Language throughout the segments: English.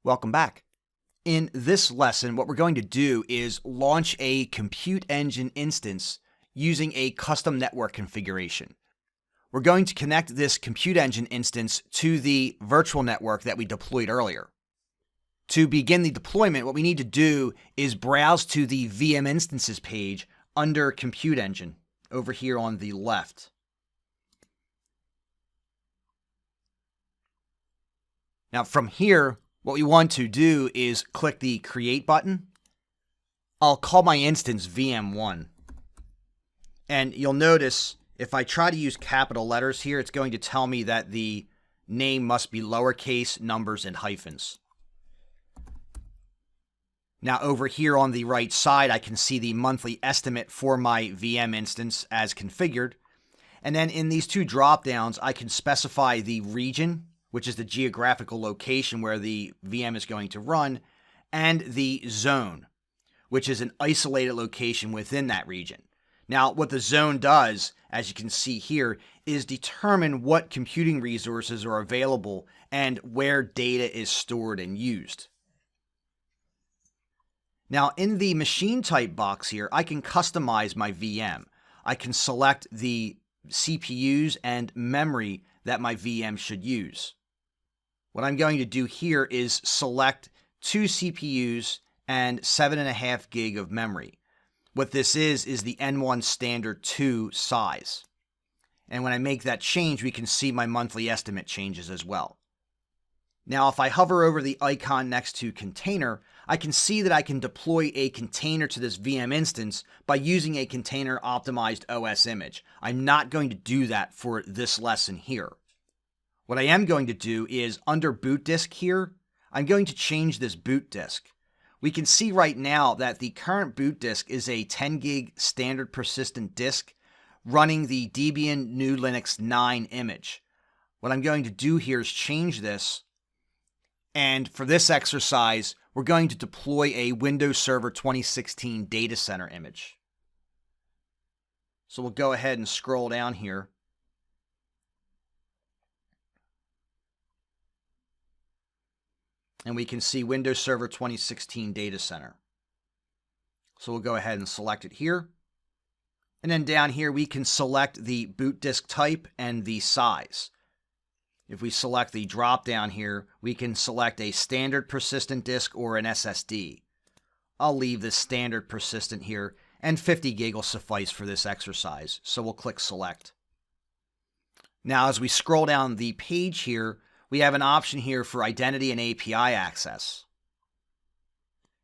Welcome back. In this lesson, what we're going to do is launch a compute engine instance using a custom network configuration. We're going to connect this compute engine instance to the virtual network that we deployed earlier. To begin the deployment, what we need to do is browse to the VM instances page under compute engine over here on the left. Now from here, what we want to do is click the Create button. I'll call my instance VM1. And you'll notice if I try to use capital letters here, it's going to tell me that the name must be lowercase, numbers, and hyphens. Now over here on the right side, I can see the monthly estimate for my VM instance as configured. And then in these two drop-downs, I can specify the region, which is the geographical location where the VM is going to run, and the zone, which is an isolated location within that region. Now, what the zone does, as you can see here, is determine what computing resources are available and where data is stored and used. Now, in the machine type box here, I can customize my VM. I can select the CPUs and memory that my VM should use. What I'm going to do here is select 2 CPUs and 7.5 gig of memory. What this is the N1 standard 2 size. And when I make that change, we can see my monthly estimate changes as well. Now, if I hover over the icon next to container, I can see that I can deploy a container to this VM instance by using a container optimized OS image. I'm not going to do that for this lesson here. What I am going to do is under boot disk here, I'm going to change this boot disk. We can see right now that the current boot disk is a 10 gig standard persistent disk running the Debian GNU Linux 9 image. What I'm going to do here is change this. And for this exercise, we're going to deploy a Windows Server 2016 data center image. So we'll go ahead and scroll down here. And we can see Windows Server 2016 Data Center. So we'll go ahead and select it here. And then down here, we can select the boot disk type and the size. If we select the drop down here, we can select a standard persistent disk or an SSD. I'll leave this standard persistent here, and 50 gig will suffice for this exercise. So we'll click select. Now, as we scroll down the page here, we have an option here for identity and API access.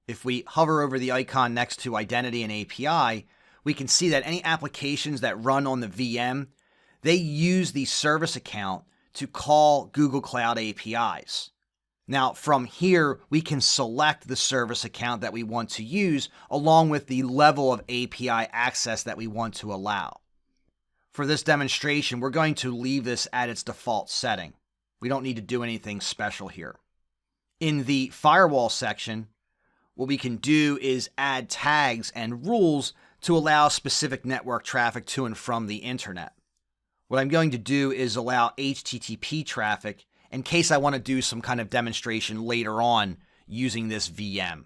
If we hover over the icon next to identity and API, we can see that any applications that run on the VM, they use the service account to call Google Cloud APIs. Now, from here, we can select the service account that we want to use along with the level of API access that we want to allow. For this demonstration, we're going to leave this at its default setting. We don't need to do anything special here. In the firewall section, what we can do is add tags and rules to allow specific network traffic to and from the internet. What I'm going to do is allow HTTP traffic in case I want to do some kind of demonstration later on using this VM.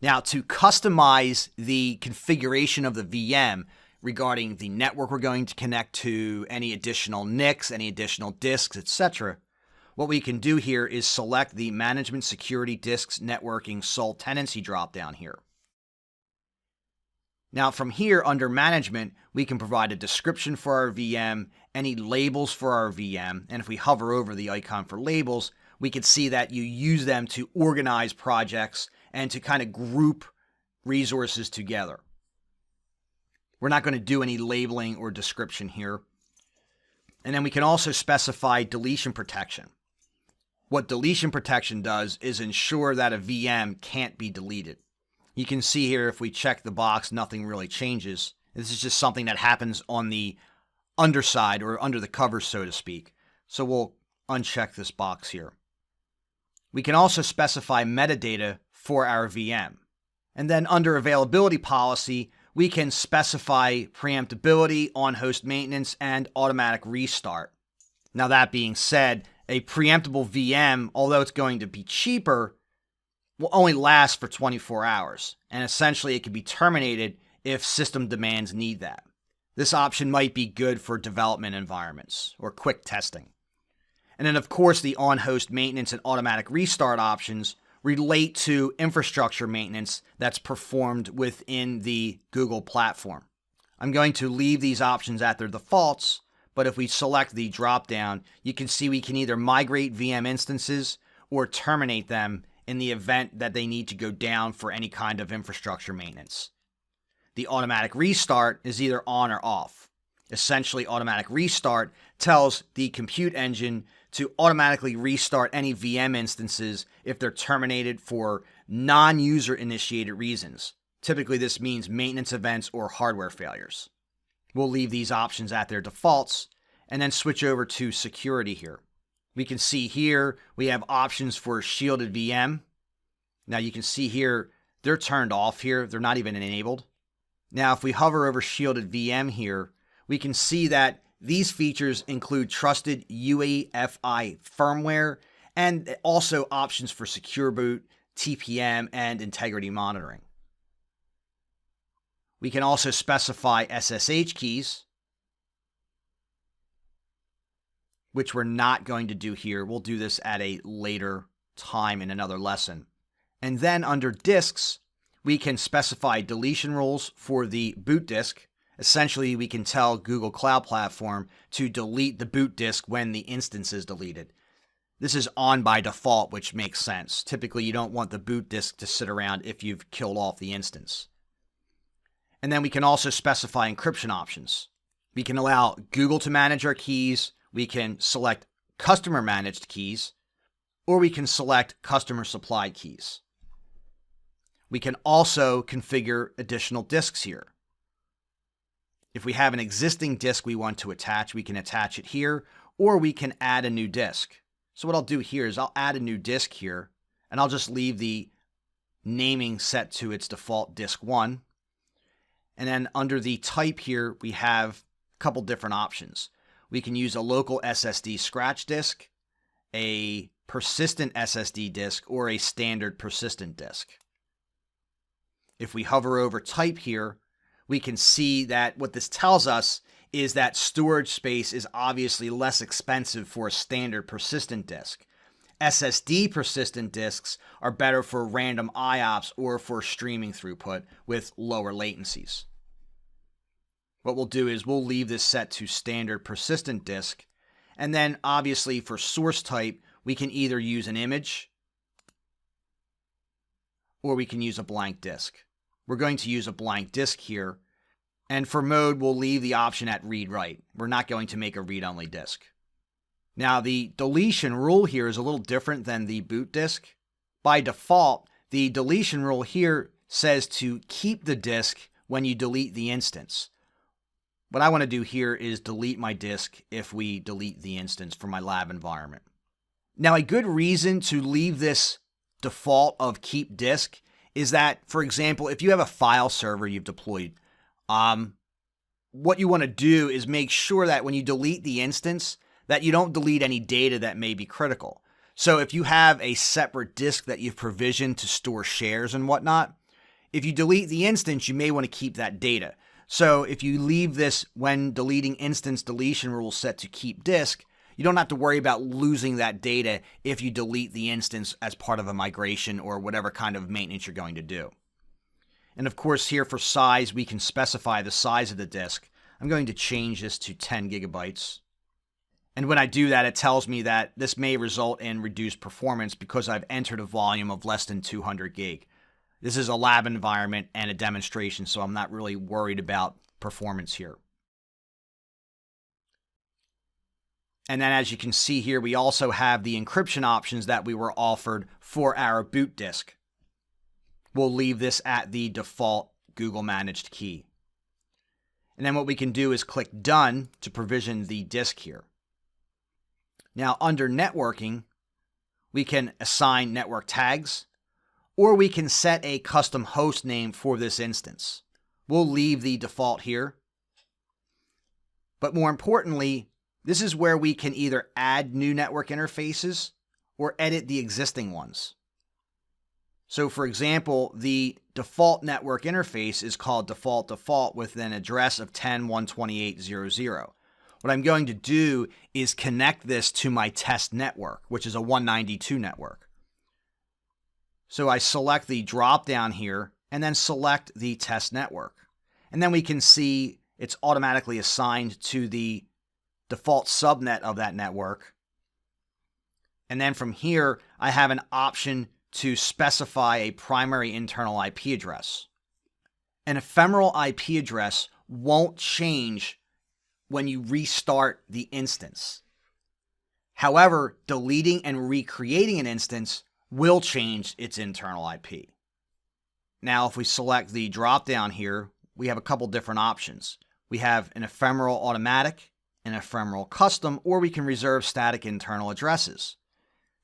Now, to customize the configuration of the VM regarding the network we're going to connect to, any additional NICs, any additional disks, etc., what we can do here is select the Management Security Disks Networking Sole Tenancy dropdown here. Now from here under Management, we can provide a description for our VM, any labels for our VM, and if we hover over the icon for labels, we can see that you use them to organize projects and to kind of group resources together. We're not going to do any labeling or description here. And then we can also specify deletion protection. What deletion protection does is ensure that a VM can't be deleted. You can see here if we check the box, nothing really changes. This is just something that happens on the underside or under the covers, so to speak. So we'll uncheck this box here. We can also specify metadata for our VM. And then under availability policy, we can specify preemptibility, on-host maintenance, and automatic restart. Now that being said, a preemptible VM, although it's going to be cheaper, will only last for 24 hours, and essentially it can be terminated if system demands need that. This option might be good for development environments or quick testing. And then, of course, the on-host maintenance and automatic restart options relate to infrastructure maintenance that's performed within the Google platform. I'm going to leave these options at their defaults, but if we select the drop-down, you can see we can either migrate VM instances or terminate them in the event that they need to go down for any kind of infrastructure maintenance. The automatic restart is either on or off. Essentially, automatic restart tells the compute engine to automatically restart any VM instances if they're terminated for non-user initiated reasons. Typically, this means maintenance events or hardware failures. We'll leave these options at their defaults and then switch over to security here. We can see here we have options for shielded VM. Now you can see here they're turned off here. They're not even enabled. Now if we hover over shielded VM here, we can see that these features include trusted UEFI firmware and also options for secure boot, TPM, and integrity monitoring. We can also specify SSH keys, which we're not going to do here. We'll do this at a later time in another lesson. And then under disks, we can specify deletion rules for the boot disk. Essentially, we can tell Google Cloud Platform to delete the boot disk when the instance is deleted. This is on by default, which makes sense. Typically, you don't want the boot disk to sit around if you've killed off the instance. And then we can also specify encryption options. We can allow Google to manage our keys. We can select customer managed keys, or we can select customer supplied keys. We can also configure additional disks here. If we have an existing disk we want to attach, we can attach it here, or we can add a new disk. So what I'll do here is I'll add a new disk here, and I'll just leave the naming set to its default disk 1. And then under the type here, we have a couple different options. We can use a local SSD scratch disk, a persistent SSD disk, or a standard persistent disk. If we hover over type here, we can see that what this tells us is that storage space is obviously less expensive for a standard persistent disk. SSD persistent disks are better for random IOPS or for streaming throughput with lower latencies. What we'll do is we'll leave this set to standard persistent disk, and then obviously for source type, we can either use an image or we can use a blank disk. We're going to use a blank disk here, and for mode, we'll leave the option at read-write. We're not going to make a read-only disk. Now, the deletion rule here is a little different than the boot disk. By default, the deletion rule here says to keep the disk when you delete the instance. What I want to do here is delete my disk if we delete the instance from my lab environment. Now, a good reason to leave this default of keep disk is that, for example, if you have a file server you've deployed, what you want to do is make sure that when you delete the instance, that you don't delete any data that may be critical. So if you have a separate disk that you've provisioned to store shares and whatnot, if you delete the instance, you may want to keep that data. So if you leave this when deleting instance deletion rule set to keep disk, you don't have to worry about losing that data if you delete the instance as part of a migration or whatever kind of maintenance you're going to do. And of course, here for size, we can specify the size of the disk. I'm going to change this to 10 gigabytes. And when I do that, it tells me that this may result in reduced performance because I've entered a volume of less than 200 gig. This is a lab environment and a demonstration, so I'm not really worried about performance here. And then as you can see here, we also have the encryption options that we were offered for our boot disk. We'll leave this at the default Google managed key. And then what we can do is click Done to provision the disk here. Now under networking, we can assign network tags, or we can set a custom host name for this instance. We'll leave the default here. But more importantly, this is where we can either add new network interfaces or edit the existing ones. So for example, the default network interface is called default with an address of 10.128.0.0. What I'm going to do is connect this to my test network, which is a 192 network. So I select the drop down here and then select the test network. And then we can see it's automatically assigned to the default subnet of that network. And then from here, I have an option to specify a primary internal IP address. An ephemeral IP address won't change when you restart the instance. However, deleting and recreating an instance will change its internal IP. Now, if we select the drop-down here, we have a couple different options. We have an ephemeral automatic, an ephemeral custom, or we can reserve static internal addresses.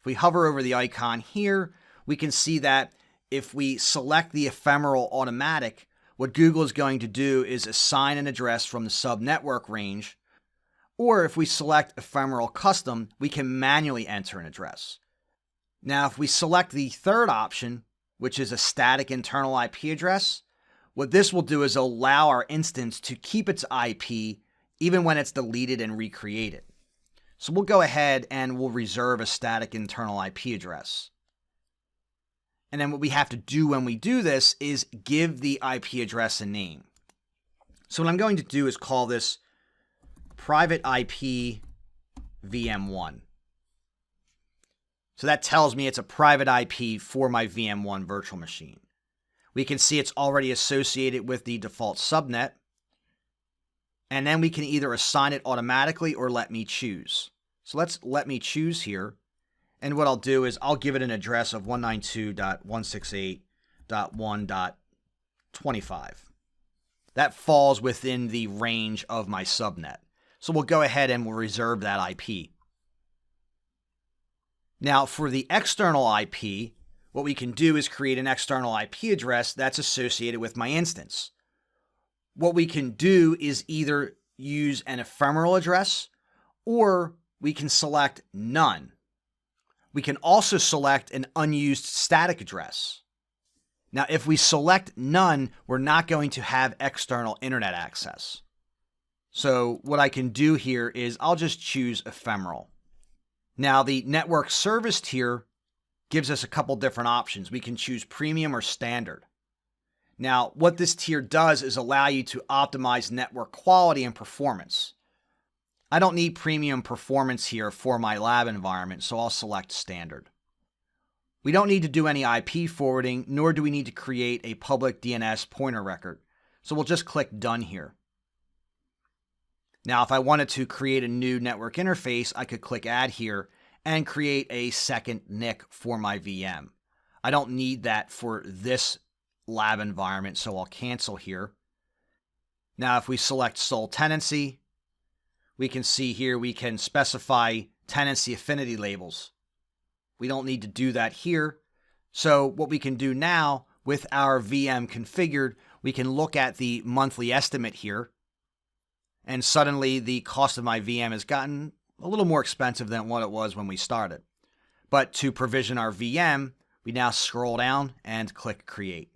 If we hover over the icon here, we can see that if we select the ephemeral automatic, what Google is going to do is assign an address from the subnetwork range, or if we select ephemeral custom, we can manually enter an address. Now, if we select the third option, which is a static internal IP address, what this will do is allow our instance to keep its IP even when it's deleted and recreated. So we'll go ahead and we'll reserve a static internal IP address. And then what we have to do when we do this is give the IP address a name. So what I'm going to do is call this private IP VM1. So that tells me it's a private IP for my VM1 virtual machine. We can see it's already associated with the default subnet. And then we can either assign it automatically or let me choose. So let's let me choose here. And what I'll do is I'll give it an address of 192.168.1.25. That falls within the range of my subnet. So we'll go ahead and we'll reserve that IP. Now for the external IP, what we can do is create an external IP address that's associated with my instance. What we can do is either use an ephemeral address or we can select none. We can also select an unused static address. Now, if we select none, we're not going to have external internet access. So what I can do here is I'll just choose ephemeral. Now, the network service tier gives us a couple different options. We can choose premium or standard. Now, what this tier does is allow you to optimize network quality and performance. I don't need premium performance here for my lab environment, so I'll select standard. We don't need to do any IP forwarding, nor do we need to create a public DNS pointer record. So we'll just click done here. Now, if I wanted to create a new network interface, I could click add here and create a second NIC for my VM. I don't need that for this lab environment, so I'll cancel here. Now, if we select sole tenancy, we can see here we can specify tenancy affinity labels. We don't need to do that here. So what we can do now with our VM configured, we can look at the monthly estimate here. And suddenly the cost of my VM has gotten a little more expensive than what it was when we started. But to provision our VM, we now scroll down and click create.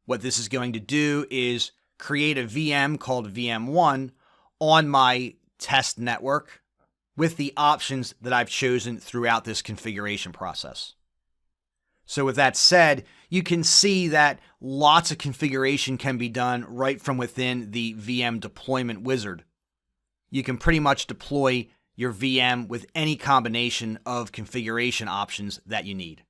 What this is going to do is create a VM called VM1 on my test network with the options that I've chosen throughout this configuration process. So with that said, you can see that lots of configuration can be done right from within the VM deployment wizard. You can pretty much deploy your VM with any combination of configuration options that you need.